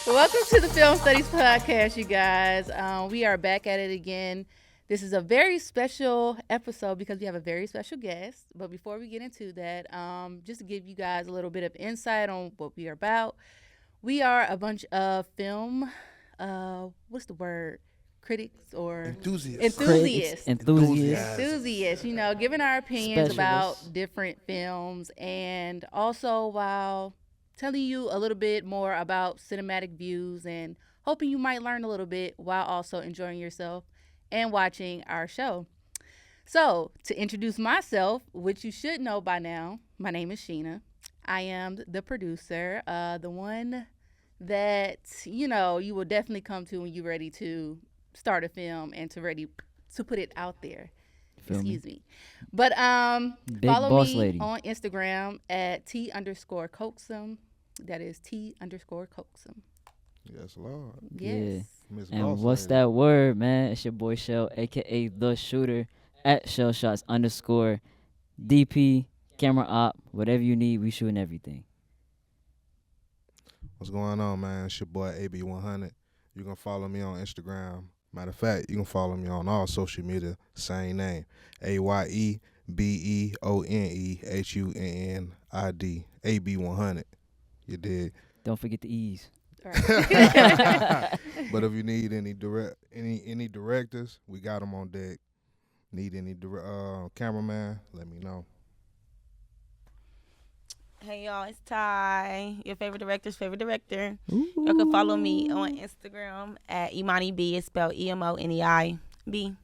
Welcome to the Film Studies podcast, you guys. We are back at it again. This is a very special episode because we have a very special guest. But before we get into that, just to give you guys a little bit of insight on what we are about, we are a bunch of film, what's the word? Critics or Enthusiasts. Enthusiasts, giving our opinions about Specialists. different films, and also while telling you a little bit more about cinematic views and hoping you might learn a little bit while also enjoying yourself and watching our show. So, to introduce myself, which you should know by now, my name is Sheena. I am the producer, the one that, you will definitely come to when you're ready to start a film and ready to put it out there. Excuse me. But Big follow boss me lady. on Instagram at T_Coaxum. That is T_Coaxum. Yes, Lord. Yes. Miss And Boss what's Lady. that word, man? It's your boy Shell, aka The Shooter, at @shellshots_. DP, camera op, whatever you need, we shooting everything. What's going on, man? It's your boy AB100. You can follow me on Instagram. Matter of fact, you can follow me on all social media. Same name. AYEBEONEHUNNID. AB100. You did. Don't forget the E's. All right. But if you need any directors, we got them on deck. Need any cameraman, let me know. Hey y'all, it's Ty, your favorite director's favorite director. Y'all can follow me on Instagram at Imani B. It's spelled EMONEIB.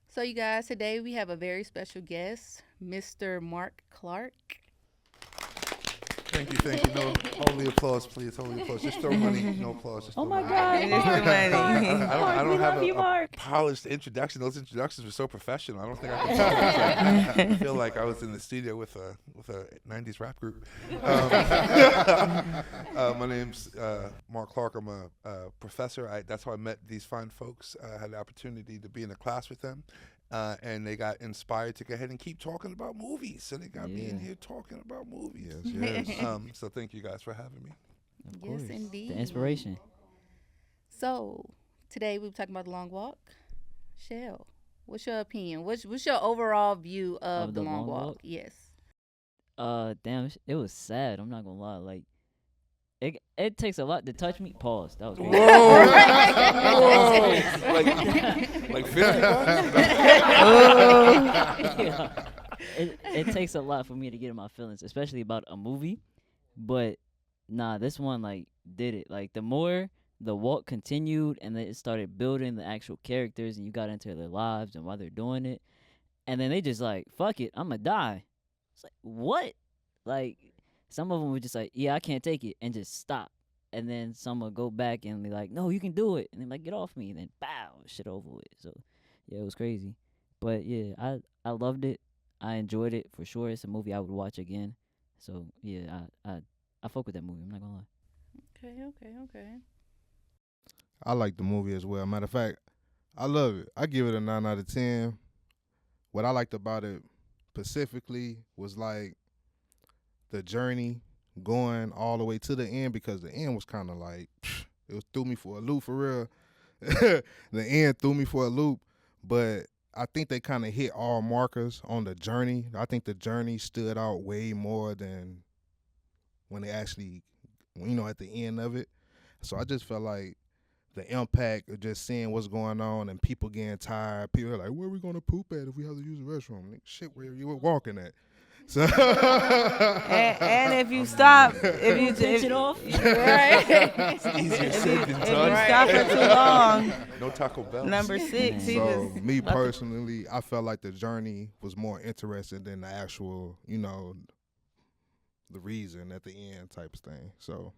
So, you guys, today we have a very special guest, Mr. Mark Clark. Thank you. No, only applause, please. Only applause. Just throw money. No applause. Just Oh throw my money. God, Just the money. I don't have a Mark. polished introduction. Those introductions were so professional. I don't think I can talk. I feel like I was in the studio with a '90s rap group. My name's Mark Clark. I'm a professor. That's how I met these fine folks. I had the opportunity to be in a class with them. And they got inspired to go ahead and keep talking about movies. So they got me in here talking about movies. Yes. So thank you guys for having me. Of Yes, course. indeed. The inspiration. So, today we're talking about The Long Walk. Shell, what's your opinion? What's your overall view of The Long Walk? Yes. Damn, it was sad. I'm not gonna lie. Like, it takes a lot to touch me. Pause. That was crazy. Like 50 bucks? Yeah. It takes a lot for me to get in my feelings, especially about a movie. But nah, this one like did it. Like the more the walk continued and then it started building the actual characters and you got into their lives and why they're doing it. And then they just like, fuck it, I'ma die. It's like, what? Like some of them were just like, yeah, I can't take it, and just stop. And then some will go back and be like, no, you can do it. And then like, get off me. And then, bow, shit over with. So, yeah, it was crazy. But, yeah, I loved it. I enjoyed it for sure. It's a movie I would watch again. So, yeah, I fuck with that movie. I'm not going to lie. Okay. I like the movie as well. Matter of fact, I love it. I give it a 9 out of 10. What I liked about it specifically was like the journey going all the way to the end, because the end was kind of like, it threw me for a loop for real. The end threw me for a loop, but I think they kind of hit all markers on the journey. I think the journey stood out way more than when they actually, at the end of it. So I just felt like the impact of just seeing what's going on and people getting tired. People are like, where are we going to poop at if we have to use the restroom? Like, shit, where you were walking at? So and if you stop, if you Pinch it off. right, It's easier said than if you done. stop for too long, No Taco Bell. number 6, he So was me about to- personally, I felt like the journey was more interesting than the actual, the reason at the end type of thing. So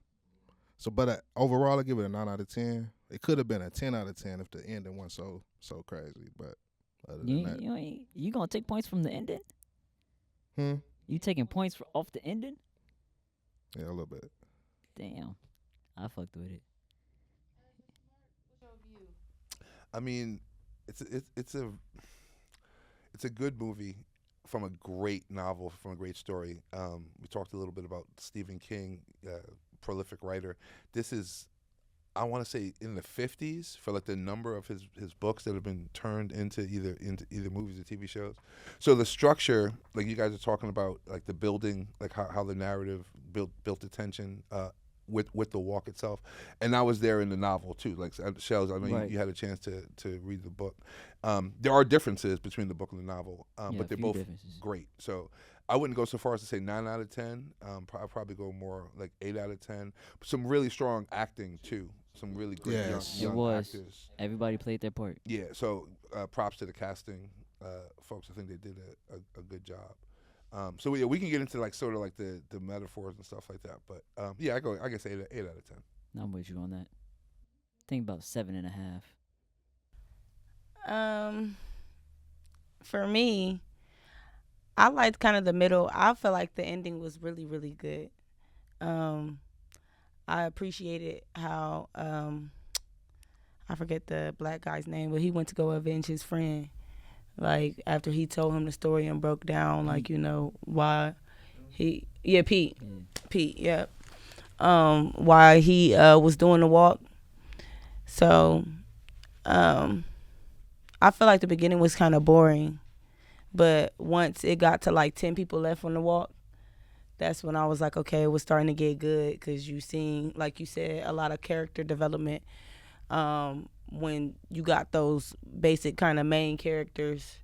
but overall, I give it a 9 out of 10. It could have been a 10 out of 10 if the ending wasn't so crazy. But other than that, You gonna take points from the ending? You taking points off the ending? yeah, a little bit. Damn, I fucked with it. I mean, it's a good movie from a great novel, from a great story. We talked a little bit about Stephen King prolific writer. This is, I want to say, in the 50s for like the number of his books that have been turned into either movies or TV shows. So the structure, like you guys are talking about, like the building, like how the narrative built the tension with the walk itself, and that was there in the novel too. Like Shells, I know you had a chance to read the book. There are differences between the book and the novel, but they're both great. So I wouldn't go so far as to say 9 out of 10. I'd probably go more like 8 out of 10. Some really strong acting too. Some really great young actors. Everybody played their part. Yeah, so props to the casting folks. I think they did a good job. So yeah, we can get into like sort of like the metaphors and stuff like that. But yeah, I guess 8 out of 10. I'm with you on that. Think about 7.5. For me, I liked kind of the middle. I feel like the ending was really, really good. I appreciated how I forget the black guy's name, but he went to go avenge his friend. Like after he told him the story and broke down, like why Pete, yeah, why he was doing the walk. So, I feel like the beginning was kind of boring, but once it got to like 10 people left on the walk, that's when I was like, okay, it was starting to get good because you seen, like you said, a lot of character development. When you got those basic kind of main characters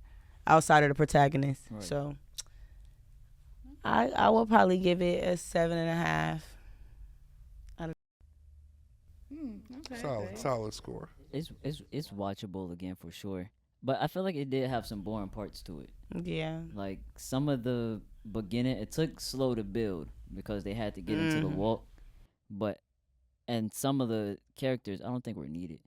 outside of the protagonist. Right. So I will probably give it a 7.5. Okay. Solid score. It's watchable again for sure. But I feel like it did have some boring parts to it. Yeah. Like some of the beginning, it took slow to build because they had to get into the walk. And some of the characters I don't think were needed.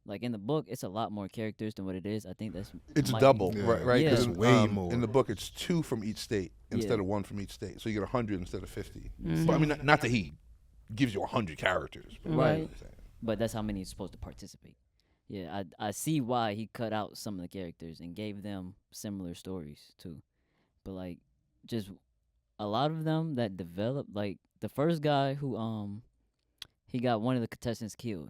Like in the book, it's a lot more characters than what it is. I think it's double, right? Yeah. Because way more. In the book, it's 2 from each state instead of 1 from each state. So you get 100 instead of 50. Mm-hmm. But I mean, not that he gives you 100 characters. Right. But that's how many is supposed to participate. Yeah, I see why he cut out some of the characters and gave them similar stories too. But like, just a lot of them that developed. Like the first guy who he got one of the contestants killed.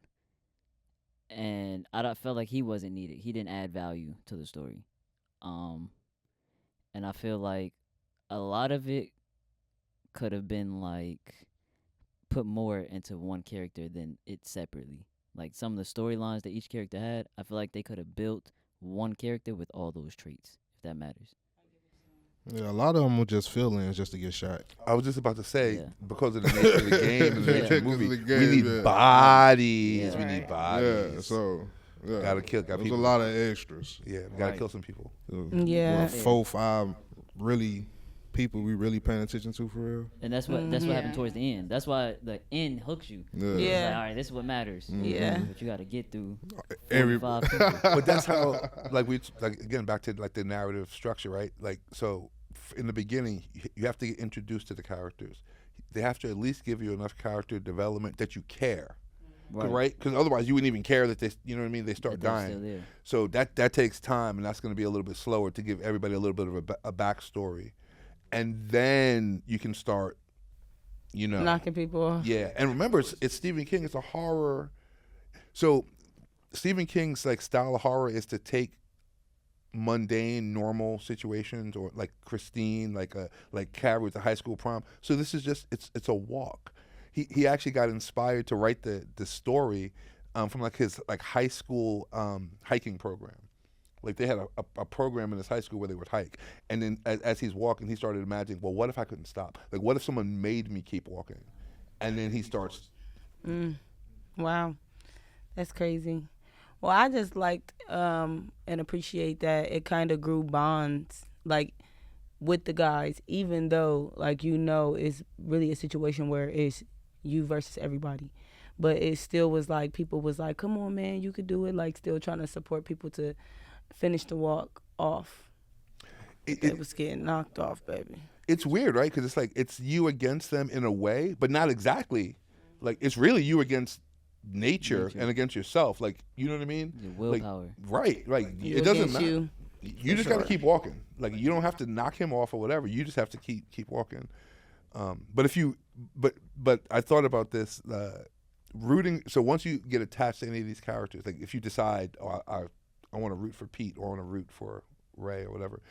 And I felt like he wasn't needed. He didn't add value to the story. And I feel like a lot of it could have been like put more into one character than it separately. Like some of the storylines that each character had, I feel like they could have built one character with all those traits, if that matters. Yeah, a lot of them were just fill-ins just to get shot. I was just about to say, because of the nature of the game and the nature of the movie, game, we need bodies. Yeah. We need bodies. Yeah, so gotta kill. Got there's people. a lot of extras. Yeah, we gotta kill some people. Yeah. What, 4, 5 really people we really paying attention to for real. And that's what happened towards the end. That's why the end hooks you. Yeah. It's like, all right, this is what matters. Yeah. But you got to get through Every 45 people. But that's how, like again, back to like the narrative structure, right? Like so. In the beginning, you have to get introduced to the characters. They have to at least give you enough character development that you care, right? Because otherwise, you wouldn't even care that they, you know what I mean? They start dying. So that takes time, and that's going to be a little bit slower to give everybody a little bit of a backstory, and then you can start, knocking people off. Yeah, and remember, it's Stephen King. It's a horror. So Stephen King's like style of horror is to take mundane, normal situations, or like Christine, like Carrie with the high school prom. So this is just it's a walk. He actually got inspired to write the story from like his like high school hiking program. Like they had a program in his high school where they would hike, and then as he's walking, he started imagining, well, what if I couldn't stop? Like, what if someone made me keep walking? And then he starts. Wow, that's crazy. Well, I just liked and appreciate that it kind of grew bonds, like, with the guys, even though, like, it's really a situation where it's you versus everybody. But it still was like, people was like, come on, man, you could do it, like, still trying to support people to finish the walk off. It was getting knocked off, baby. It's weird, right? Because it's like, it's you against them in a way, but not exactly. Like, it's really you against nature and against yourself, like, you know what I mean? Your willpower. Like, right. It doesn't matter. You just got to keep walking. Like, you don't have to knock him off or whatever. You just have to keep walking. But but I thought about this rooting. So once you get attached to any of these characters, like if you decide, oh, I want to root for Pete or I want to root for Ray or whatever,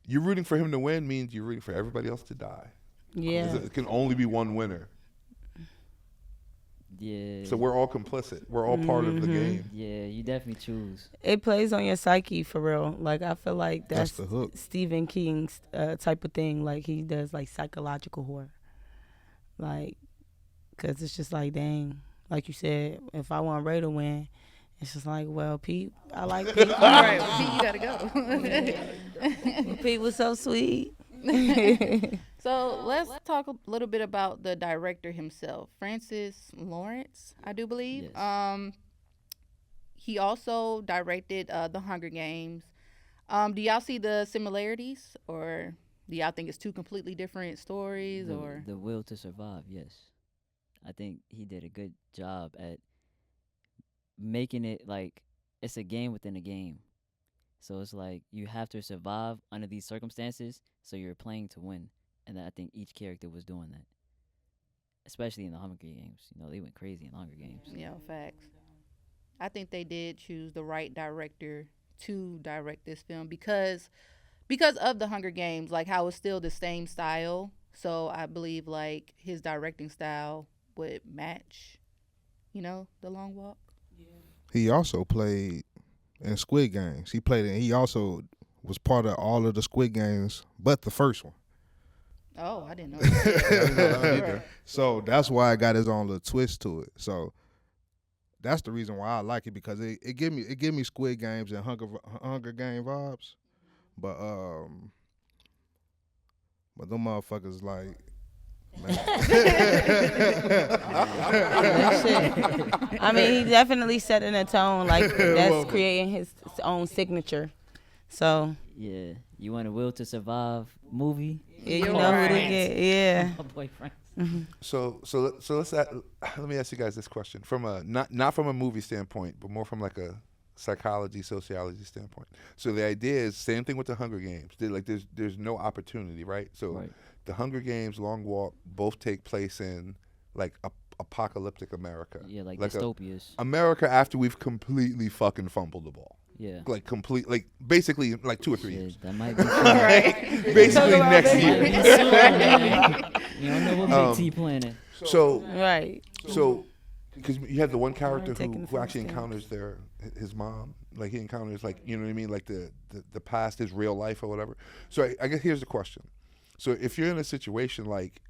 you're rooting for him to win means you're rooting for everybody else to die. Yeah. It can only be one winner. Yeah. So we're all complicit. We're all part of the game. Yeah, you definitely choose. It plays on your psyche for real. Like I feel like That's that's the hook. Stephen King's type of thing. Like he does like psychological horror. Like, cause it's just like, dang, like you said, if I want Ray to win, it's just like, well, Pete, I like Pete. All right, well, Pete, you gotta go. Pete was so sweet. So let's talk a little bit about the director himself, Francis Lawrence, I do believe. Yes. He also directed The Hunger Games. Do y'all see the similarities, or do y'all think it's two completely different stories? Or The will to survive, yes. I think he did a good job at making it like it's a game within a game. So it's like you have to survive under these circumstances, so you're playing to win. And I think each character was doing that, especially in the Hunger Games. You know, they went crazy in the Hunger Games. yeah, facts. I think they did choose the right director to direct this film because of the Hunger Games, like how it's still the same style. So I believe like his directing style would match, The Long Walk. He also played in Squid Games. He also was part of all of the Squid Games, but the first one. Oh, I didn't know that. Right. So that's why it got his own little twist to it. So that's the reason why I like it, because it give me Squid Games and Hunger Game vibes. But them motherfuckers like I mean, he definitely setting a tone. Like that's creating his own signature. So Yeah, you want a will to survive movie? yeah, you know who to get. Yeah. My boyfriend. So let me ask you guys this question from a not from a movie standpoint, but more from like a psychology, sociology standpoint. So the idea is same thing with the Hunger Games. There's no opportunity, right? So Right. the Hunger Games, Long Walk, both take place in like apocalyptic America. Yeah, like a- dystopias. America after we've completely fucking fumbled the ball. Yeah. Like basically like 2 or 3 Shit, years. that might be Right. Basically next Might year. be soon, man. You don't know what Big T planning. So Right. because you have the one character taking who the actually first encounters his mom, like he encounters like, you know what I mean, like the past is real life or whatever. So I guess here's the question. So if you're in a situation like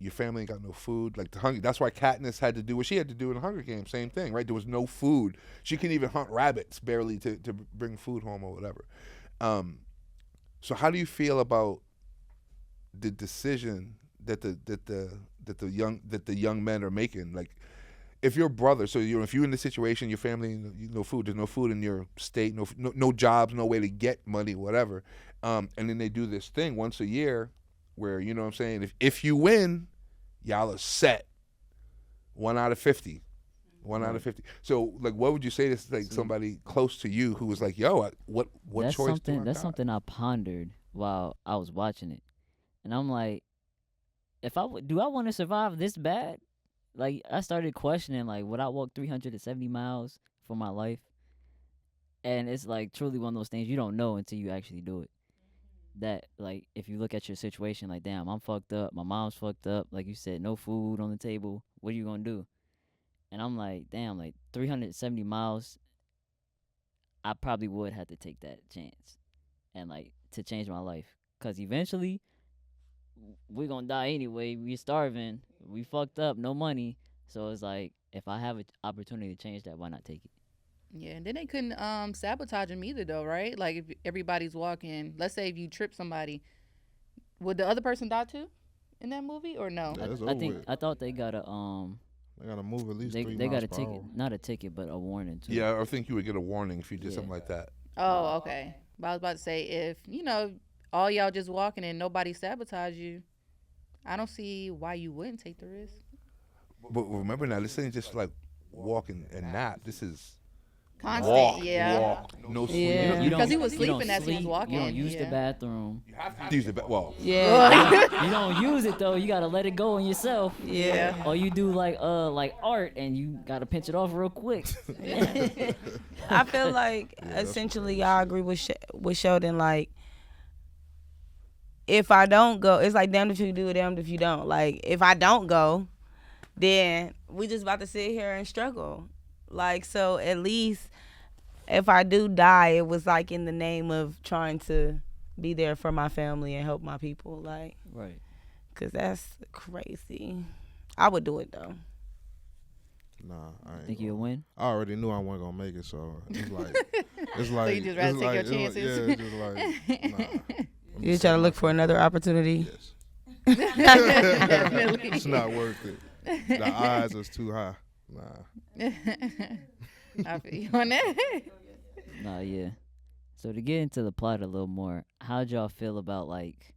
your family ain't got no food, like that's why Katniss had to do what she had to do in the Hunger Games, same thing, right? There was no food. She couldn't even hunt rabbits barely to bring food home or whatever. So how do you feel about the decision that the young men are making? Like, if your brother, so if you're in the situation, your family, no food, there's no food in your state, no jobs, no way to get money, whatever, and then they do this thing once a year, where you know what I'm saying, if you win, y'all are set. 1 out of 50. 1 out of 50. So, like, what would you say to like somebody close to you who was like, "Yo, what That's choice?" That's something I pondered while I was watching it, and I'm like, do I want to survive this bad? Like, I started questioning, like, would I walk 370 miles for my life? And it's like truly one of those things you don't know until you actually do it. That, like, if you look at your situation, like, damn, I'm fucked up, my mom's fucked up, like you said, no food on the table, what are you gonna do? And I'm like, damn, like 370 miles, I probably would have to take that chance and like to change my life. Cause eventually we're gonna die anyway. We're starving, we fucked up, no money. So it's like, if I have an opportunity to change that, why not take it? Yeah, and then they couldn't sabotage him either, though, right? Like if everybody's walking, let's say if you trip somebody, would the other person die too in that movie or no? Yeah, it's I over think with. I thought they got a They gotta move at least 3 they got miles a per ticket, hour. not a ticket, but a warning too. Yeah, I think you would get a warning if you did Yeah. something like that. Oh, okay. But I was about to say, if all y'all just walking and nobody sabotage you, I don't see why you wouldn't take the risk. But remember now, this ain't just like walking and nap. This is Constant, walk, yeah. walk, no sleep. Yeah. You Because he don't- was you don't sleeping as he was sleep, walking. You don't use the yeah. bathroom. You have to use it. Well, Yeah. You don't use it though. You gotta let it go on yourself. Yeah. Or you do like art and you gotta pinch it off real quick. I feel like that's essentially I agree with Sheldon. Like, if I don't go, it's like damned if you do, damned if you don't. Like, if I don't go, then we just about to sit here and struggle. Like, so at least if I do die, it was like in the name of trying to be there for my family and help my people. Like, Right. cause that's crazy. I would do it though. Nah, I ain't Think gonna. you'll win? I already knew I wasn't gonna make it, so it's like, you just rather take your chances? Yeah, it's just like, nah. You try to look for another opportunity. Yes. Definitely. It's not worth it. The odds is too high. Nah. I feel you on that. Nah, yeah. So to get into the plot a little more, how'd y'all feel about like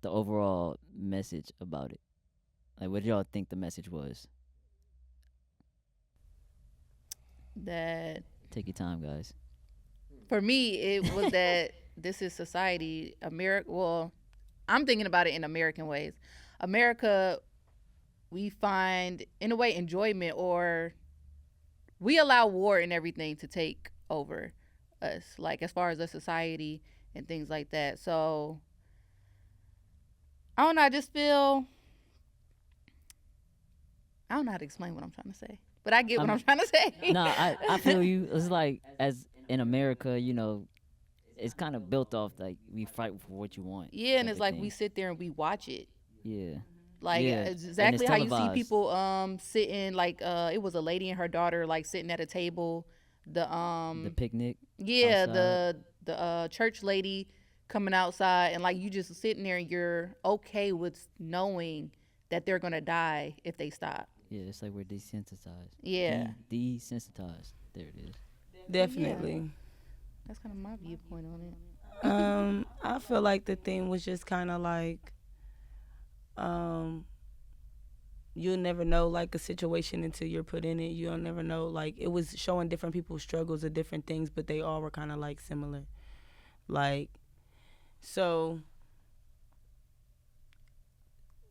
the overall message about it? Like, what did y'all think the message was? That Take your time, guys. for me, it was that this is society. America. Well, I'm thinking about it in American ways. America, we find in a way enjoyment, or we allow war and everything to take over us, like as far as a society and things like that. So I don't know. I just feel I don't know how to explain what I'm trying to say, but I get what I'm trying to say. Nah, I feel you. It's like, as in America, you know, it's kind of built off like we fight for what you want. Yeah, and type it's of like thing. we sit there and we watch it. Yeah. Like Yeah, it's and exactly it's how you see televised. people sitting like it was a lady and her daughter like sitting at a table. The picnic. Yeah, outside. the church lady coming outside, and like you just sitting there and you're okay with knowing that they're gonna die if they stop. Yeah, it's like we're desensitized. Yeah. Desensitized. There it is. Definitely. That's kind of my viewpoint on it. I feel like the thing was just kind of like, you'll never know like a situation until you're put in it. You'll never know. Like, it was showing different people's struggles of different things, but they all were kind of like similar. Like, so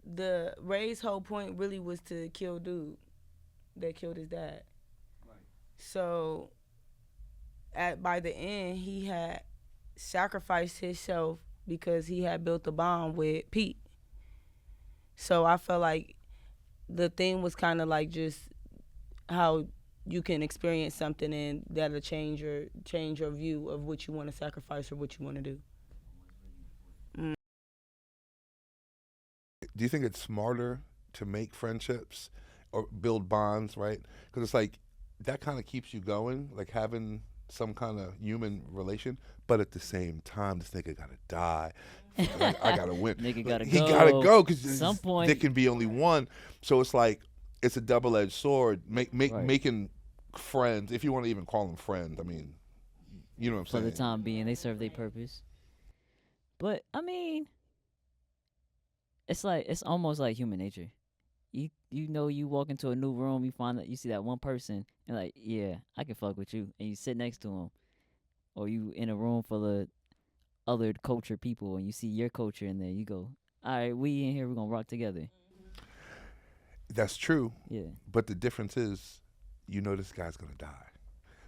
the Ray's whole point really was to kill dude that killed his dad. So by the end, he had sacrificed himself because he had built a bond with Pete. So I felt like the thing was kind of like just how you can experience something and that'll change your view of what you want to sacrifice or what you want to do. do you think it's smarter to make friendships or build bonds, right? Because it's like that kind of keeps you going, like having some kind of human relation. But at the same time, this nigga gotta die. Like, I gotta win. Nigga Like, gotta he go. gotta go because Some point- there can be only one. So it's like it's a double-edged sword. Right. Making friends, if you want to even call them friends. I mean, you know what I'm For saying? the time being, they serve their purpose. But I mean, it's like, it's almost like human nature. You know, you walk into a new room, you find that you see that one person, and like, yeah, I can fuck with you, and you sit next to him, or you in a room full of other culture people, and you see your culture in there, you go, all right, we in here, we're gonna rock together. That's true. Yeah, But the difference is, you know, this guy's gonna die.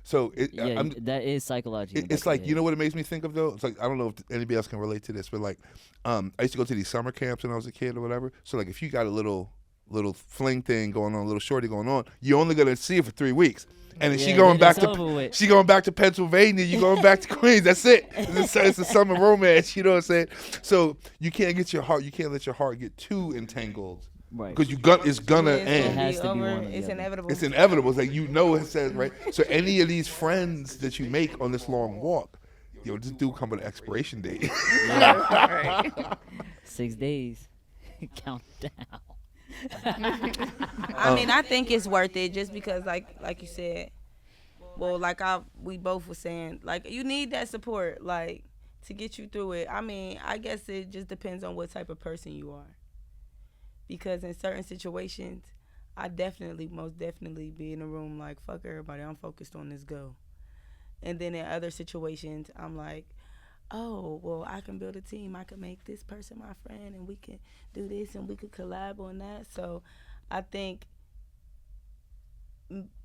So yeah, that is psychological. It's like, you know what it makes me think of though? It's like, I don't know if anybody else can relate to this, but like, I used to go to these summer camps when I was a kid or whatever. So like, if you got a little fling thing going on, a little shorty going on, you're only gonna see her for 3 weeks. And then Yeah, she going then back it's over with. she going back to Pennsylvania, you going back to Queens. That's it. It's a summer romance, you know what I'm saying? So you can't let your heart get too entangled. Right. Because it's gonna end. It has to be one or the It's other. inevitable. It's inevitable. It's like, you know, it says, right? So any of these friends that you make on this long walk, this dude come with an expiration date. Right. 6 days. Count down. I mean, I think it's worth it just because, like you said, well, like we both were saying, like, you need that support, like, to get you through it. I mean, I guess it just depends on what type of person you are. Because in certain situations, I most definitely be in a room like, fuck everybody, I'm focused on this go. And then in other situations, I'm like, oh, well, I can build a team. I can make this person my friend, and we can do this, and we could collab on that. So I think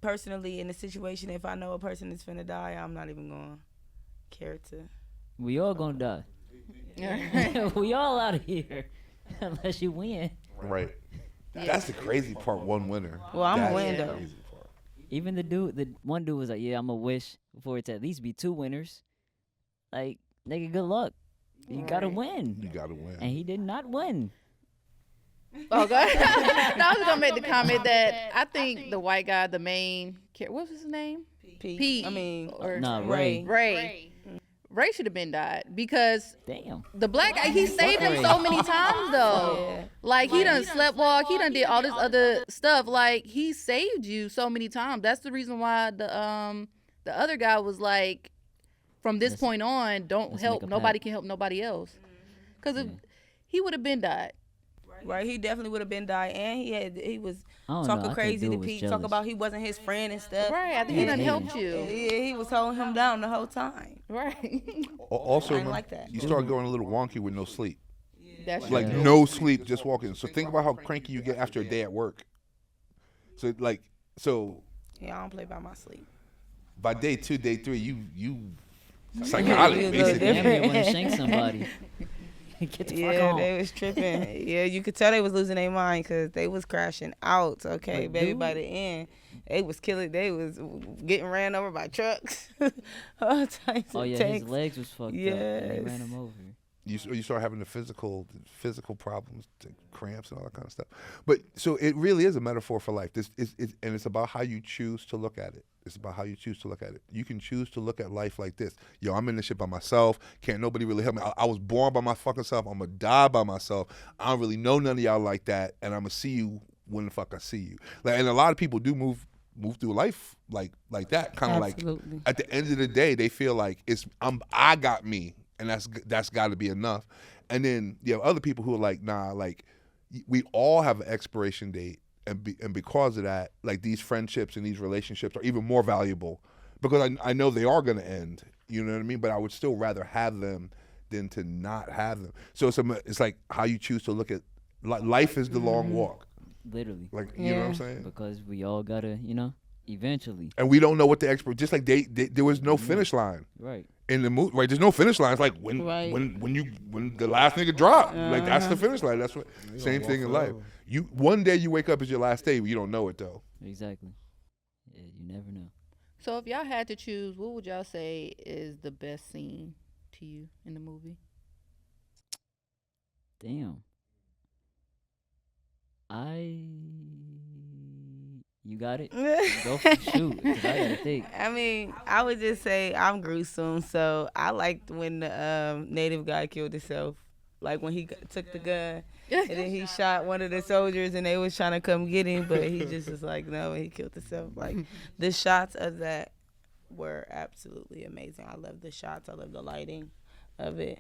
personally in a situation, if I know a person is finna die, I'm not even going to care to. We all gonna die. We all out of here. Unless you win. Right. That's the crazy part. One winner. Well, I'm That's a win the though. crazy part. Even the one dude was like, yeah, I'm gonna wish for it to at least be 2 winners. Like, nigga, good luck. You gotta win. You gotta win. And he did not win. Oh, God. No, I was going to make the comment that I think the white guy, the main character, what was his name? Pete. I mean, or Nah, Ray. Ray should have been died because Damn. the black guy, he saved him so many times though. Yeah. Like he done slept walk, he done did all this other stuff. Like he saved you so many times. That's the reason why the other guy was like, from this point on, don't let's help. make a Nobody pact. can help nobody else. Because if he would have been died. Right, he definitely would have been died, and he was I don't know, I talking think crazy dude to was Pete, jealous. talk about he wasn't his friend and stuff. Right, I think he done Yeah. helped you. Yeah, he was holding him down the whole time. Right. Also, I ain't like that. you start going a little wonky with no sleep. That's Like true. no sleep, just walking. So think about how cranky you get after a day at work. So Yeah, I don't play by my sleep. by day 2, day 3, you psychotic You look basically. Damn, you different. want to shank somebody. Get the fuck Yeah, on. they was tripping. Yeah, you could tell they was losing their mind because they was crashing out. Okay, But baby, dude- by the end, they was killing. They was getting ran over by trucks. All types Oh of yeah, tanks. his legs was fucked up. And they Yes. ran him over. You start having the physical problems, the cramps and all that kind of stuff. But so it really is a metaphor for life. This is and it's about how you choose to look at it. It's about how you choose to look at it. You can choose to look at life like this. Yo, I'm in this shit by myself. Can't nobody really help me. I was born by my fucking self. I'm gonna die by myself. I don't really know none of y'all like that, and I'm gonna see you when the fuck I see you. Like, and a lot of people do move through life like that, kind of like. Absolutely. At the end of the day, they feel like I got me, and that's got to be enough. And then you have other people who are like, nah, like we all have an expiration date, and because of that, like these friendships and these relationships are even more valuable because I know they are going to end. You know what I mean? But I would still rather have them than to not have them. So it's like how you choose to look at life is the long walk. Literally. Like you know what I'm Yeah. saying? Because we all gotta, eventually. And we don't know what the just like there was no finish line. Right. In the movie, right? There's no finish line. It's like when the last nigga dropped, like that's the finish line. That's what same thing in life. One day you wake up is your last day, but you don't know it though. Exactly. Yeah, you never know. So if y'all had to choose, what would y'all say is the best scene to you in the movie? Damn. You got it? Go shoot. 'Cause I gotta think. I mean, I would just say I'm gruesome, so I liked when the native guy killed himself. Like when he took the gun and then he shot one of the soldiers and they was trying to come get him, but he just was like, no, he killed himself. Like the shots of that were absolutely amazing. I love the shots. I love the lighting of it.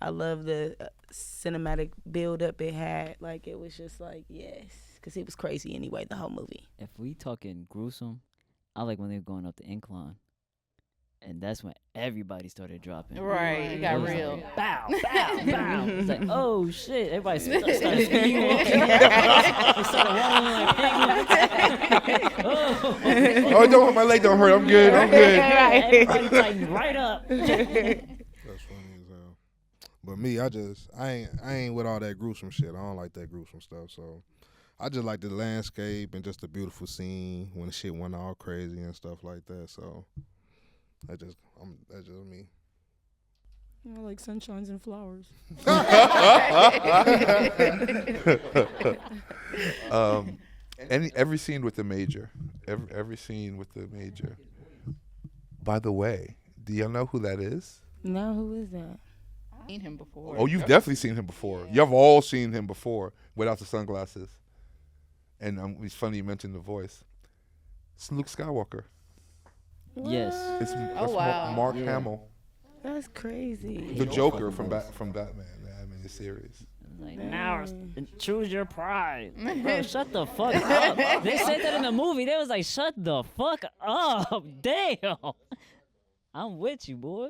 I love the cinematic build up it had. Like it was just like, yes, because he was crazy anyway, the whole movie. If we talking gruesome, I like when they were going up the incline. And that's when everybody started dropping. Right, it got was real. Like, bow, bow, bow. It's like, oh shit. Everybody started speeding walking. They started walking like penguins. Oh, don't my leg don't hurt. I'm good. I'm good. Everybody tightened right up. That's funny as hell. But me, I ain't with all that gruesome shit. I don't like that gruesome stuff. So I just like the landscape and just the beautiful scene when the shit went all crazy and stuff like that. So that's just me. I like sunshines and flowers. Every scene with the major, every scene with the major. By the way, do y'all know who that is? No, who is that? Seen him before. Oh, you've definitely seen him before. You've all seen him before without the sunglasses. And it's funny you mentioned the voice. It's Luke Skywalker. Yes. It's wow. Mark Yeah. Hamill, That's crazy. the Joker from Batman. The series. Like, now choose your pride. Bro, shut the fuck up. They said that in the movie. They was like, shut the fuck up. Damn. I'm with you, boy.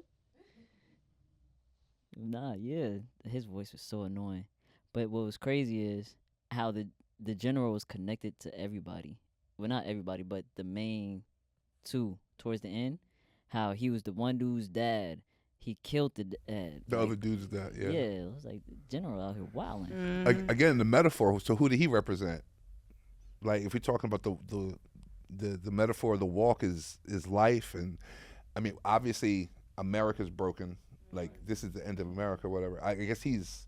Nah, yeah, his voice was so annoying. But what was crazy is how the general was connected to everybody. Well, not everybody, but the main two towards the end. How he was the one dude's dad. He killed the dad. The like, other dude's that, yeah. Yeah, it was like the general out here wilding. Again, the metaphor. So who did he represent? Like, if we're talking about the metaphor of the walk is life, and I mean, obviously America's broken. Like, this is the end of America, or whatever. I guess he's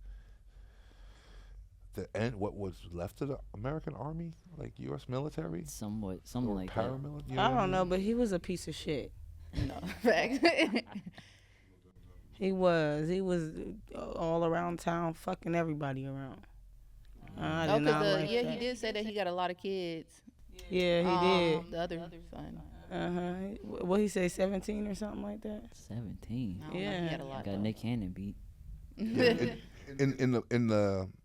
the end. What was left of the American army, like U.S. military, Somewhat, something or like that. paramilitary. I don't know, but he was a piece of shit. No, facts. He was all around town, fucking everybody around. I Oh, did not because like yeah, that. he did say that he got a lot of kids. Yeah, he did. The other son. What he say, 17 or something like that? 17. I don't know, Yeah. he had a lot. Got though. Nick Cannon beat.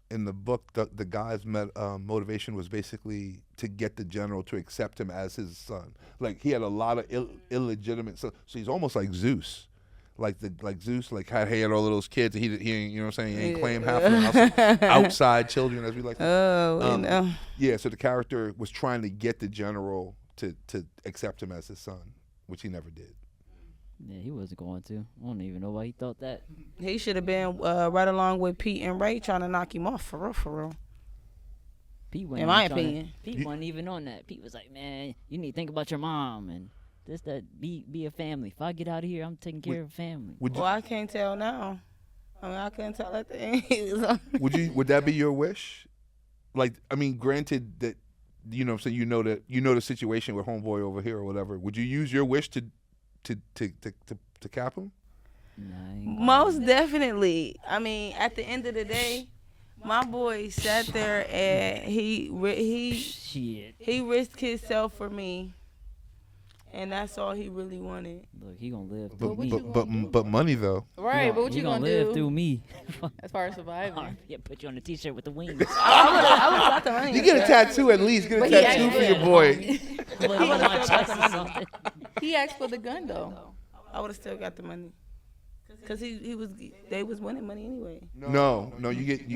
In the book, the guy's motivation was basically to get the general to accept him as his son. Like, he had a lot of illegitimate sons. So he's almost like Zeus. Like Zeus, like had all of those kids. And he ain't, you know what I'm saying? He ain't claim half of them outside children, as we like to say. Oh, no. Yeah, so the character was trying to get the general to accept him as his son, which he never did. Yeah, he wasn't going to. I don't even know why he thought that. He should have been right along with Pete and Ray trying to knock him off, for real. Pete wasn't In my even trying to- opinion. Pete wasn't even on that. Pete was like, man, you need to think about your mom and this, that, be a family. If I get out of here, I'm taking care of family. Would you, Well, I can't tell now. I mean, I couldn't tell at the end. would that be your wish? Like, I mean, granted that, you know what I'm saying, you know the situation with homeboy over here or whatever. Would you use your wish to cap him? Nah, I ain't Most definitely. I mean, at the end of the day, my boy sat there and he shit. risked himself for me, and that's all he really wanted. Look, he gonna live But through what me. you gonna but money though. Right, but what He you gonna live do through me. as far as surviving? Yeah, put you on a t-shirt with the wings. I would have got the money. You get a tattoo at least. Get a But he tattoo for actually- your boy. Put it on my chest or something. He asked for the gun though. I would have still got the money. Cause they was winning money anyway. No, you get.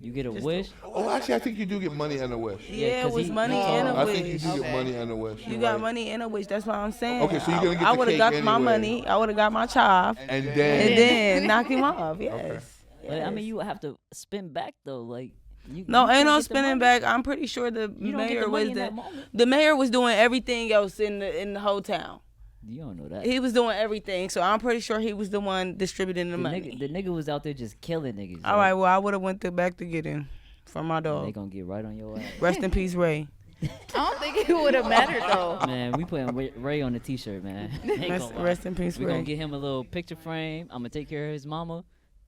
You get a wish. Oh, actually, I think you do get money and a wish. Yeah, it 'cause was he- money he and a I wish. think you do Okay. get money and a wish. You You're got right. money and a wish. That's what I'm saying. Okay, so you're gonna get I the would have cake got my anyway. money. I would have got my chop, And and then then knock him off. Yes. But I mean, you would have to spin back though. Like, you, No, you ain't can't no get the spinning money. back. I'm pretty sure the You don't get mayor the money was in that moment. the mayor was doing everything else in the whole town. You don't know that. He was doing everything, so I'm pretty sure he was the one distributing the money. The nigga was out there just killing niggas. All right, well, I would have went back to get him for my They dog. gonna get right on your ass. Rest in peace, Ray. I don't think it would have mattered though. Man, we putting Ray on the t-shirt, man. Ain't Rest, gonna lie. rest in peace, We gonna Ray. get him a little picture frame. I'm gonna take care of his mama,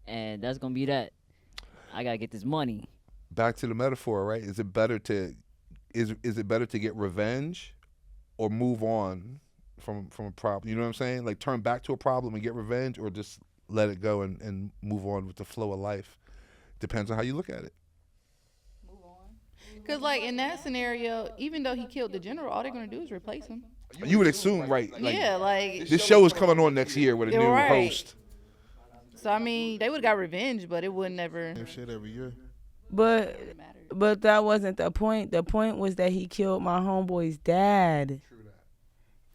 and that's gonna be that. I gotta get this money. back to the metaphor, right? Is it better to get revenge or move on from a problem? You know what I'm saying? Like, turn back to a problem and get revenge, or just let it go and move on with the flow of life. Depends on how you look at it. Because like in that scenario, even though he killed the general, all they're gonna do is replace him. You would assume, right? Like, Yeah, like this show is coming on next year with a You're new right. host. so. I mean, they would have got revenge, but it would never Same shit every year. But matter. that wasn't the point. The point was that he killed my homeboy's dad.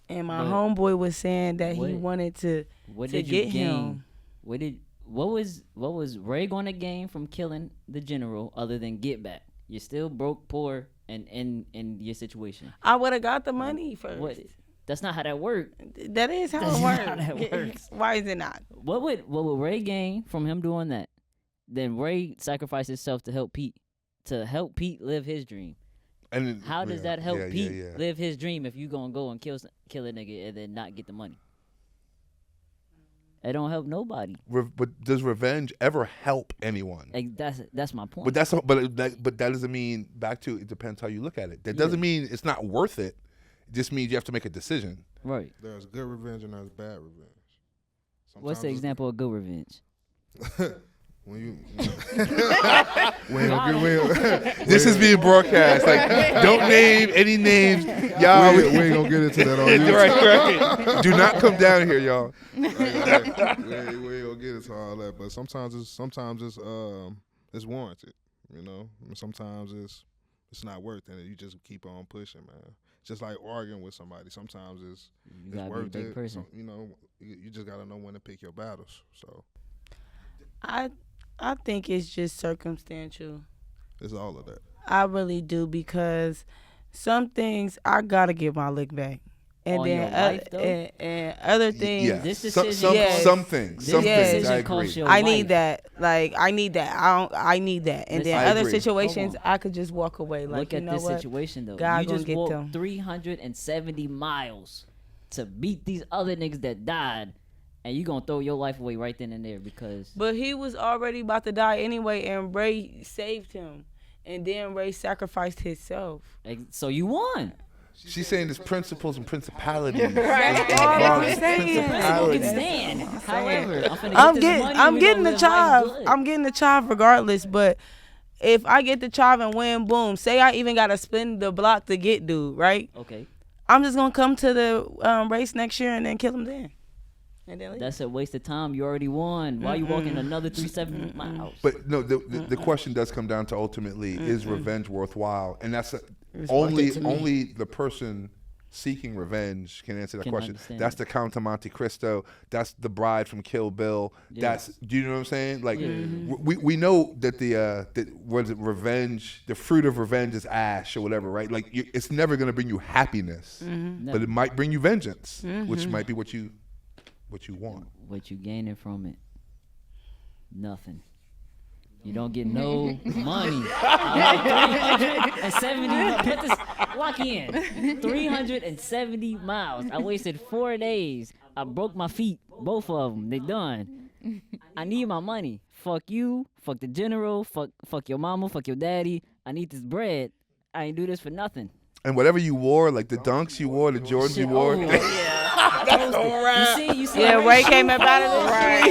And my But homeboy was saying that he what- wanted to What to did you get gain? him. What was Ray gonna gain from killing the general other than get back? You're still broke, poor, and in your situation. I would have got the money first. What? That's not how that worked. That is how That's it not works. how that works. Why is it not? What would Ray gain from him doing that? Then Ray sacrificed himself to help Pete live his dream. And then- How does yeah, that help yeah, Pete yeah, yeah. live his dream if you gonna go and kill a nigga and then not get the money? It don't help nobody. But does revenge ever help anyone? Like, that's my point. But that doesn't mean, back to, it depends how you look at it. That doesn't mean it's not worth it. It just means you have to make a decision. Right. There's good revenge and there's bad revenge. What's the Sometimes example of good revenge? when you we ain't gonna get This is being broadcast. Like, don't name any names, y'all. we ain't gonna get into that on YouTube. Right. Do not come down here, y'all. we ain't gonna get into all that, but sometimes it's warranted. You know, and sometimes it's not worth it. You just keep on pushing, man. Just like arguing with somebody. Sometimes it's gotta be a worth big it. person. So, you know, you just gotta know when to pick your battles. So I think it's just circumstantial. it's all of that. I really do, because some things I gotta get my lick back, and On then your life, though? and other things. Yeah. This Some, decision Yes. some things. Some Yes. things. I decision agree. costs your I life. need that. Like I need that. I need that. And Listen, then I other agree. situations, Hold on. I could just walk away. Like, Look you at know this what? situation though. God You gonna just get walked them. 370 miles to beat these other niggas that died, and you gonna throw your life away right then and there because But he was already about to die anyway, and Ray saved him, and then Ray sacrificed himself. so you won. She's saying there's principles and principalities. Right. Involved saying. Principle can principalities. stand. However, I'm finna I'm get this getting, money. I'm we getting gonna the live life chive. good. I'm getting the chive regardless. But if I get the chive and win, boom. Say I even gotta spin the block to get dude, right? Okay, I'm just gonna come to the race next year and then kill him then. And then leave. that's a waste of time. You already won. Why you walking another 370 miles? But no, the question does come down to ultimately, is revenge worthwhile? And that's It's worth it to me. only the person seeking revenge can answer that Can question. understand That's it. the Count of Monte Cristo. That's the bride from Kill Bill. Yeah. That's, do you know what I'm saying? Like, Yeah. we know that what is it, revenge, the fruit of revenge is ash or whatever, right? Like, it's never going to bring you happiness, but it might bring you vengeance, which might be what you want. What you gaining from it? Nothing. You don't get no money. 370. Put this, lock in. 370 miles. I wasted 4 days. I broke my feet, both of them. They done. I need my money. Fuck you. Fuck the general. Fuck your mama. Fuck your daddy. I need this bread. I ain't do this for nothing. And whatever you wore, like the dunks you wore, the Jordans you Shit wore, over. You see, Yeah, Ray came up out of this. Right.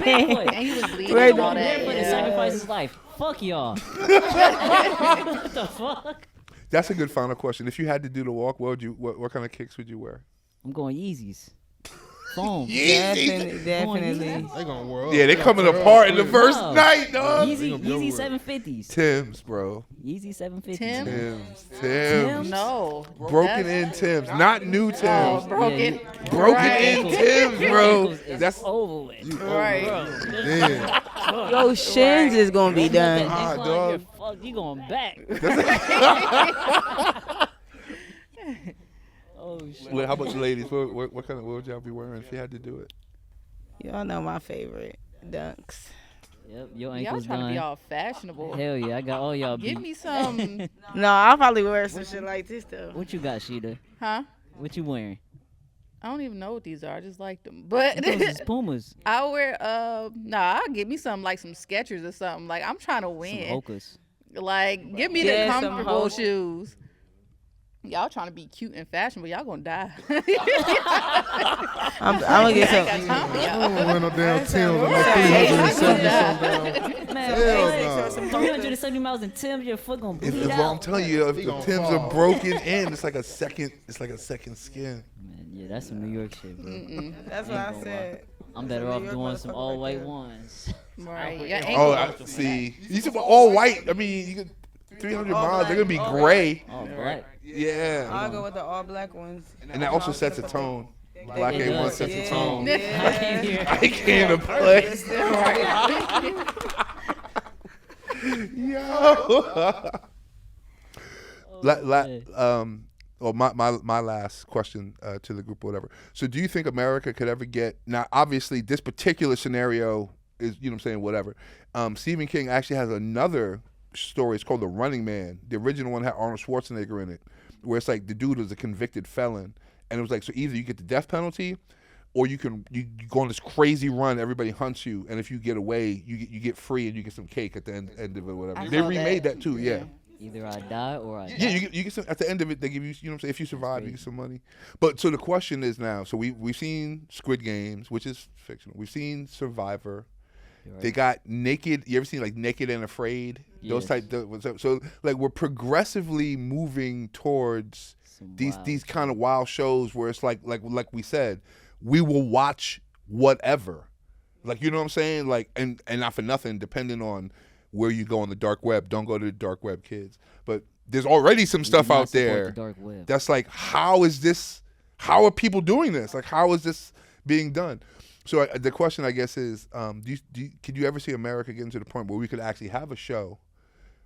Barefoot. And he was bleeding Right. and all Going that. barefoot and Yeah. sacrifice his life. Fuck y'all. What the fuck? That's a good final question. If you had to do the walk, what kind of kicks would you wear? I'm going Yeezys. Foam. Definitely. They gonna whirl up. Yeah, they gonna coming whirl apart up in the quick. first No. night, dog. Yeezy gonna be over with. 750s. Tim's, bro. Yeezy 750s. Tim? Tim's. No. Broken That's- in Tim's, not new Tim's. Oh, broken. Yeah, Broken Right. in Tim's, bro. Ankles is That's over with. Right. Yeah. Your shins is gonna be done. Ah, That dog. fuck, you going back. Oh shit. How about the ladies? What would y'all be wearing if you had to do it? Y'all know my favorite dunks. Yep, your Y'all ankles trying to be done. all fashionable. Hell yeah, I got all y'all Give beat. me some, No, I'll probably wear some shit like this though. What you got, Sheeta? huh? What you wearing? I don't even know what these are. I just like them. But Those is Pumas. I'll wear, I'll give me some, like some Skechers or something. Like, I'm trying to Some win. Hokas. Like, give me Yeah, the some comfortable Hokas. shoes. Y'all trying to be cute and fashionable. Y'all gonna die. I'm gonna get I some. got time for I y'all. don't wear no damn Tim's and no Yeah. 370 something. Man, Hell what? no. 370 miles in Tim's, your foot gonna bleed Well, I'm out. telling you, if the gonna Tim's fall. are broken in, it's like a second skin. Man, yeah, that's some New York shit, bro. That's what I said. I'm better New off York doing some motherfucker all right white there. ones. Right. Your Oh, ankles. I see. You said all white. I mean, you get 300 miles. They're gonna be All gray. All black. Yeah, I'll go with the all black ones. and that also sets a tone. Black It A1 does. sets a Yeah. tone. I came here. I came to play. Yo. Well, my last question to the group or whatever. So do you think America could ever get, now obviously this particular scenario is, you know what I'm saying, whatever. Stephen King actually has another story. It's called The Running Man. The original one had Arnold Schwarzenegger in it, where it's like the dude was a convicted felon. And it was like, so either you get the death penalty or you go on this crazy run, everybody hunts you, and if you get away, you get free and you get some cake at the end of it or whatever. I They saw remade that too, yeah. Either I die or I die. Yeah, you get some, at the end of it, they give you, you know what I'm saying, if you survive, you get some money. But so the question is now, so we've seen Squid Games, which is fictional. We've seen Survivor. You're They right. got Naked. You ever seen like Naked and Afraid? Those Yes. type. So like we're progressively moving towards Some these wild kind of shit. wild shows where it's like we said, we will watch whatever. Like, you know what I'm saying? Like, and not for nothing, depending on where you go on the dark web. Don't go to the dark web, kids. But there's already some We do stuff not out support there The dark web. that's like, how is this? How are people doing this? Like, how is this being done? So the question, I guess, is, could you ever see America getting to the point where we could actually have a show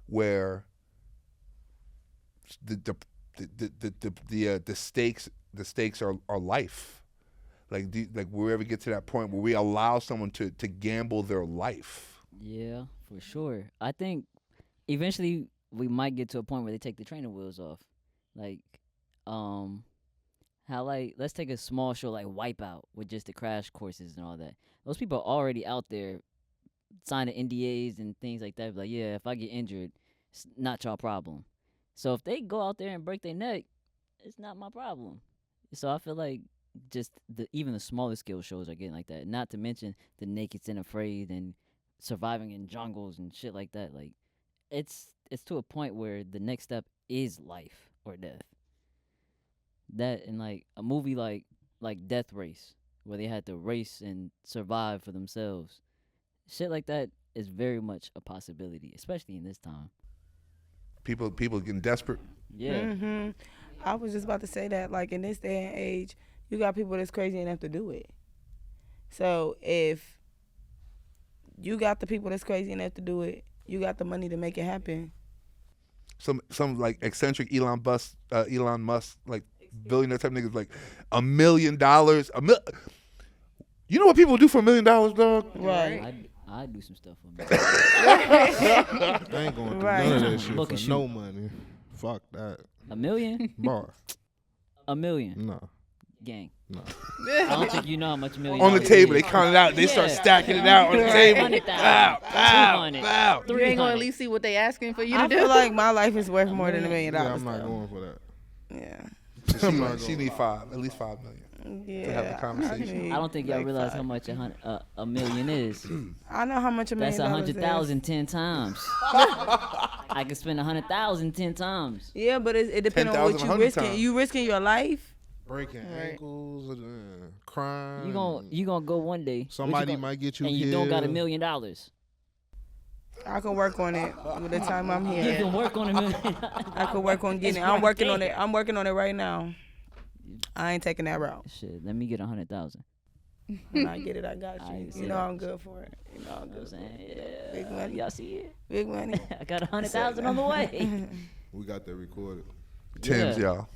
where the stakes are life? Like, will we ever get to that point where we allow someone to gamble their life? Yeah, for sure. I think eventually we might get to a point where they take the training wheels off. Like, how, like, let's take a small show like Wipeout with just the crash courses and all that. Those people are already out there signing NDAs and things like that. Like, yeah, if I get injured, it's not y'all problem. So if they go out there and break their neck, it's not my problem. So I feel like just even the smallest scale shows are getting like that. Not to mention the Naked and Afraid and surviving in jungles and shit like that. Like, it's to a point where the next step is life or death. That and like a movie like Death Race, where they had to race and survive for themselves. Shit like that is very much a possibility, especially in this time. People getting desperate. Yeah. Hmm. I was just about to say that, like, in this day and age, you got people that's crazy enough to do it. So if you got the people that's crazy enough to do it, you got the money to make it happen. Some like eccentric Elon Musk, like billionaire type niggas, like $1 million. You know what people do for $1 million, dog? Right. I do some stuff for me. I ain't going through Right. none of that shit Book for and no shoot. money. Fuck that. $1 million? Boy, $1 million. no. Gang. No. I don't think you know how much $1 million On the is. table, they count it out. They start Yeah. stacking it out on the table. 100,000, Bow, bow, 200, bow. You ain't gonna at 300. least see what they asking for you I to do. feel like my life is worth more than $1 million. Yeah, I'm not though. going for that. Yeah. I'm not She going. need at least 5 million. Yeah. have the conversation. I don't think y'all like realize five. how much a million is. I know how much $1 million That's is. 100,000 10 times. I can spend 100,000 10 times. Yeah, but it depends on 10,000 what you 100 risking. times. You risking your life. Breaking Right. ankles, crime. You gonna go one day. What Somebody you gonna- might get you and killed. you don't got $1 million. I can work on it with the time I'm You here. can work on $1 million. I can work on getting it. I'm working on it. I'm working on it right now. I ain't taking that route. Shit, let me get 100,000. When I get it, I got I you. ain't say You know that. I'm good for it. You know I'm You know what I'm good. saying? Yeah. Big money. Y'all see it? Big money. I got 100,000 on the way. We got that recorded. Tim's, Yeah. y'all.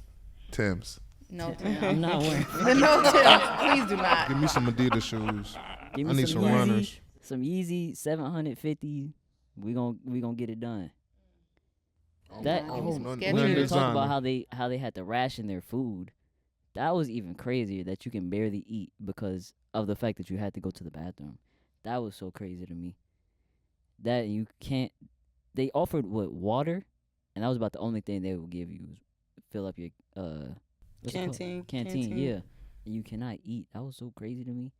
Tim's. No, Tim. I'm not wearing. No, Tim. Please do not. Give me some Adidas shoes. Give I me need some some Yeezy, runners. Some Yeezy 750. We gonna get it done. That Give me some none- Skechers. we didn't even designer. talk about how they had to ration their food. That was even crazier, that you can barely eat because of the fact that you had to go to the bathroom. That was so crazy to me. That you can't. They offered water, and that was about the only thing they would give you was fill up your what's it called? Canteen. Canteen, yeah. And you cannot eat. That was so crazy to me.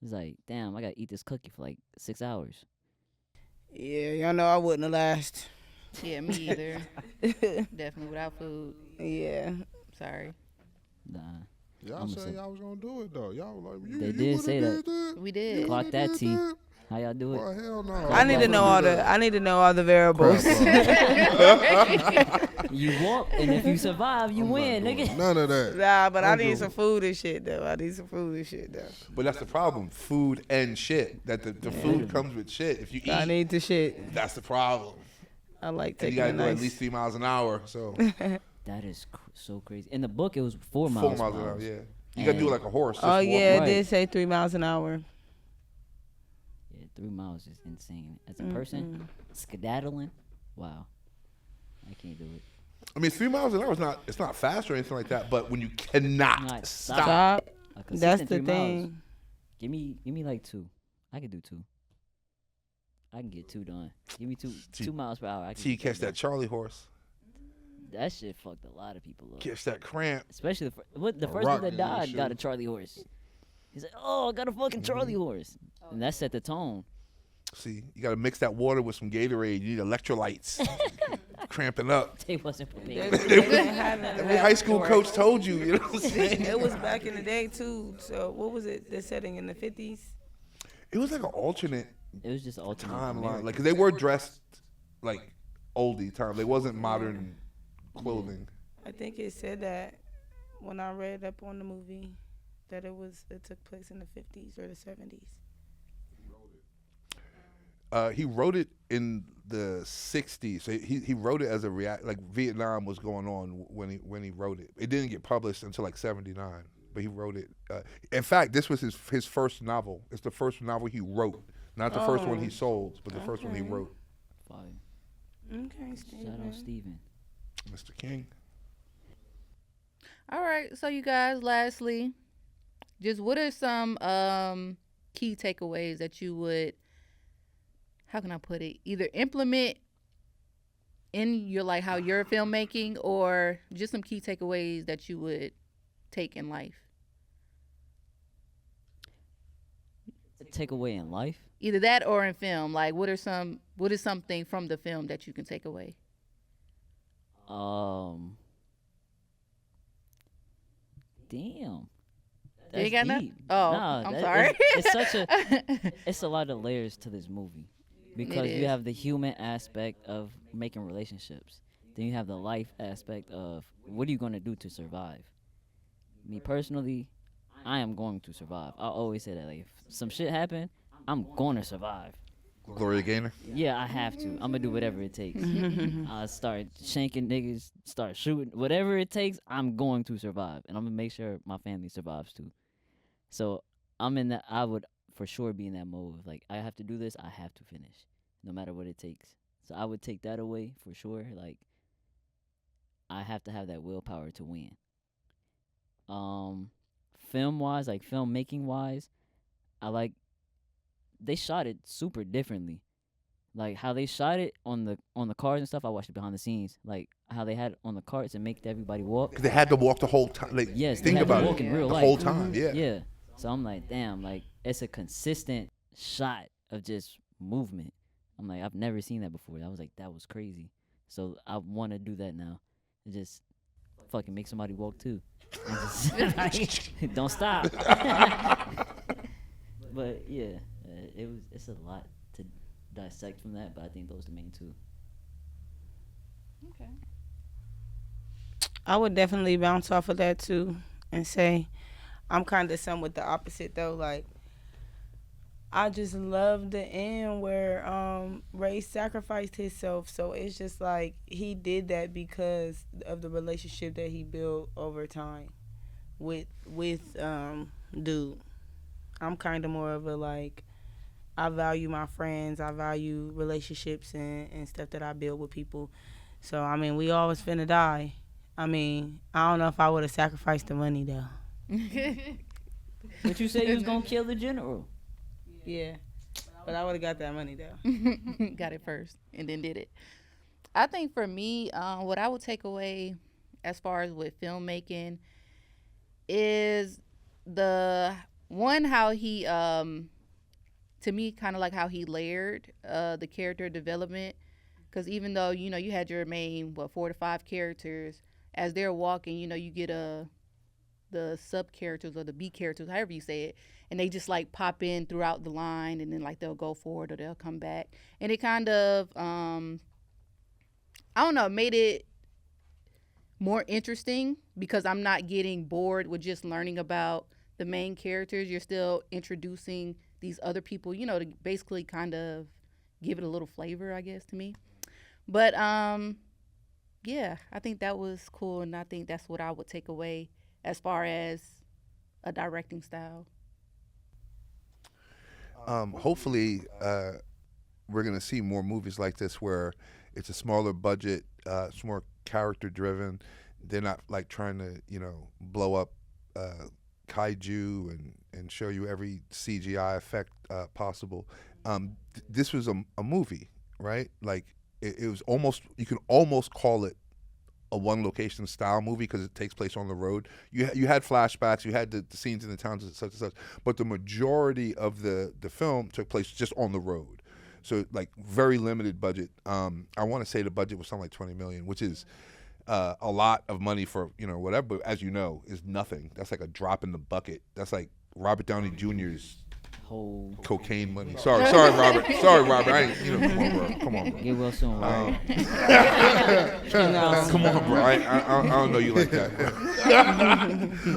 It's like, damn, I gotta eat this cookie for like 6 hours. Yeah, y'all know I wouldn't have last. Yeah, me either. Definitely without food. Yeah. Sorry. Nah. Y'all I'ma said say- y'all was gonna do it though. Y'all was like, They you did would've say did that. We did. Clock that T. How y'all do it? Well, hell no. I need to know all the. I need to know all the variables. You walk, and if you survive, you win, nigga. None of that. Nah, but I I'm need good. some food and shit though. I need some food and shit though. But that's the problem. Food and shit. That the food comes with shit. If you I eat, need the shit. that's the problem. I like And you taking gotta a go at nice. least 3 miles an hour. So That is so crazy. In the book, it was 4 4 miles. miles an per hour, hour. yeah. You gotta do it like a horse. Oh just yeah, walk. it did Right. say 3 miles an hour. Yeah, 3 miles is insane. As a person, skedaddling, wow, I can't do it. I mean, 3 miles an hour is not. It's not fast or anything like that. But when you cannot Not stop, Stop. A consistent That's the 3 miles. thing. Give me like 2. I can do 2. I can get 2 done. Give me 2 T- 2 miles per hour. I can till you get catch done. that Charlie horse, That shit fucked a lot of people up. catch that cramp. Especially the A first rock one that in your died got shoe. a Charlie horse. He's like, oh, I got a fucking Charlie horse, and that set the tone. See, you got to mix that water with some Gatorade. You need electrolytes. Cramping up. They wasn't They, prepared. they didn't have none of Every that high school before. coach told you. You know what I'm saying? It was back in the day too. So what was it? The setting in the 50s. It was like an alternate It was just alternate timeline, America. like 'cause they were dressed like oldie time. They wasn't modern clothing. I think it said that when I read up on the movie that it took place in the 50s or the 70s. He wrote it in the '60s. So he wrote it as a like Vietnam was going on when he wrote it. It didn't get published until like '79, but he wrote it. In fact, this was his first novel. It's the first novel he wrote, not the first one he sold, but the first one he Okay. wrote. Fire. Okay, Steven. Shout out Steven. Mr. King. All right, so you guys, lastly, just what are some key takeaways that you would, how can I put it, either implement in your, like, how you're filmmaking, or just some key takeaways that you would take in life? Takeaway in life. Either that or in film. Like, what is something from the film that you can take away? Damn. You ain't got nothing? deep. Oh, Nah, I'm that- sorry. It's such a. It's a lot of layers to this movie because is. you have the human aspect of making relationships. Then you have the life aspect of what are you going to do to survive. Me personally, I am going to survive. I always say that. Like, if some shit happen, I'm going to survive. Gloria Gaynor. Yeah, I have to. I'm gonna do whatever it takes. I start shanking niggas, start shooting, whatever it takes. I'm going to survive, and I'm gonna make sure my family survives too. So I'm in that. I would for sure be in that mode. Of like, I have to do this. I have to finish, no matter what it takes. So I would take that away for sure. Like, I have to have that willpower to win. Film wise, like filmmaking wise, I like. They shot it super differently, like how they shot it on the cars and stuff. I watched it behind the scenes, like how they had it on the carts and make everybody walk. Because they had to walk the whole time. Like, Yes, they think had to about walk it. in real The life. whole time, yeah. Yeah. So I'm like, damn, like it's a consistent shot of just movement. I'm like, I've never seen that before. I was like, that was crazy. So I want to do that now. And just fucking make somebody walk too. And just, like, don't stop. But yeah, it's a lot to dissect from that. But I think those are the main two. Okay. I would definitely bounce off of that too and say I'm kind of somewhat the opposite though. Like, I just love the end where Ray sacrificed himself. So it's just like he did that because of the relationship that he built over time with dude. I'm kind of more of a like, I value my friends, I value relationships and stuff that I build with people. So I mean, we always finna die. I mean, I don't know if I would have sacrificed the money though. But you said you was gonna kill the general. Yeah, but I would have got that money though. Got it first and then did it. I think for me, what I would take away as far as with filmmaking is the one, how he to me kind of like how he layered the character development, because even though you had your main 4 to 5 characters, as they're walking, you get the sub characters or the B characters, however you say it, and they just like pop in throughout the line, and then like they'll go forward or they'll come back, and it kind of I don't know, made it more interesting because I'm not getting bored with just learning about the main characters. You're still introducing these other people, to basically kind of give it a little flavor, I guess, to me. But yeah, I think that was cool, and I think that's what I would take away as far as a directing style. Hopefully, we're going to see more movies like this where it's a smaller budget, it's more character driven. They're not like trying to, blow up kaiju and show you every CGI effect possible. This was a movie, right? Like it was almost, you can almost call it a one location style movie because it takes place on the road. You had flashbacks, you had the scenes in the towns and such, but the majority of the film took place just on the road. So like very limited budget. I want to say the budget was something like 20 million, which is a lot of money for whatever. But as you know, is nothing. That's like a drop in the bucket. That's like Robert Downey Jr.'s Whole cocaine money. Sorry, Robert. Sorry, Robert. I ain't, come on, bro. Come on, bro. get well soon. Right? Come on, bro. I don't know you like that.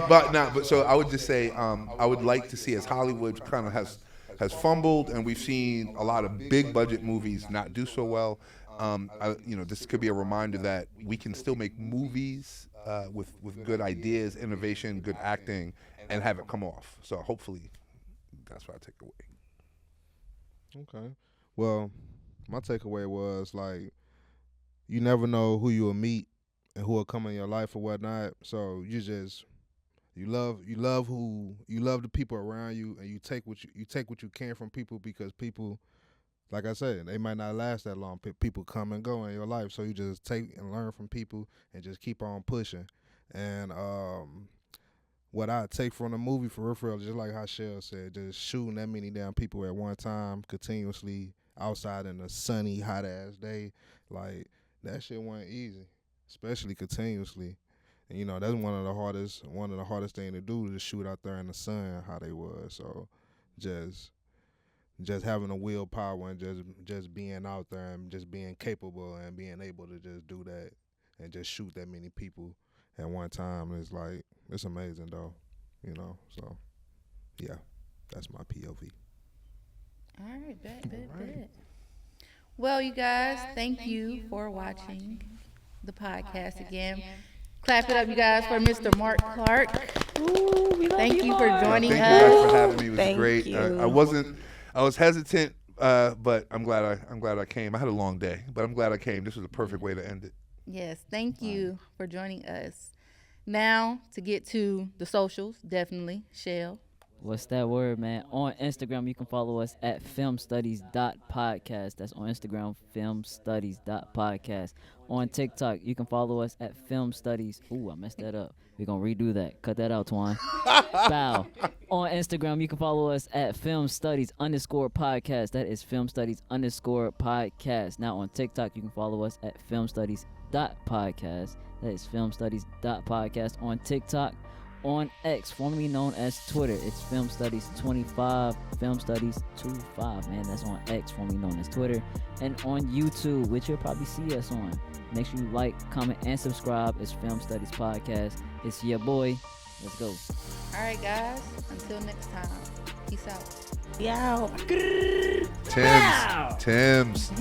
But so I would just say I would like to see, as Hollywood kind of has fumbled, and we've seen a lot of big budget movies not do so well. This could be a reminder that we can still make movies with good ideas, innovation, good acting, and have it come off. So hopefully, that's what I take away. Okay. Well, my takeaway was like, you never know who you will meet and who will come in your life or whatnot. So you love the people around you, and you take what you can from people, because people, like I said, they might not last that long. People come and go in your life, so you just take and learn from people and just keep on pushing. And what I take from the movie, for real, just like how Shell said, just shooting that many damn people at one time continuously outside in a sunny, hot ass day, like that shit wasn't easy, especially continuously. And that's one of the hardest things to do, to shoot out there in the sun how they was. So just having the willpower and just being out there and just being capable and being able to just do that and just shoot that many people at one time is like, it's amazing though, so yeah, that's my POV. All right, bet. Well, you guys, thank you for watching the podcast again. Clap it up, you guys, for Mr. Mark Clark. Ooh, we love Thank you for Mark. joining Thank us. you guys for having me. It was Thank great. you. I was hesitant, but I'm glad I came. I had a long day, but I'm glad I came. This was a perfect way to end it. Yes, thank you for joining us. Now, to get to the socials, definitely, Shell. What's that word, man? On Instagram, you can follow us at FilmStudies.podcast. That's on Instagram, FilmStudies.podcast. On TikTok, you can follow us at FilmStudies. Ooh, I messed that up. We're going to redo that. Cut that out, Twan. Bow. On Instagram, you can follow us at FilmStudies_podcast. That is FilmStudies_podcast. Now, on TikTok, you can follow us at FilmStudies.podcast. That is FilmStudies.podcast on TikTok. On X, formerly known as Twitter, it's FilmStudies25, FilmStudies25, man. That's on X, formerly known as Twitter. And on YouTube, which you'll probably see us on. Make sure you like, comment, and subscribe. It's Film Studies Podcast. It's your boy. Let's go. All right, guys. Until next time. Peace out. Yeah. Tim's.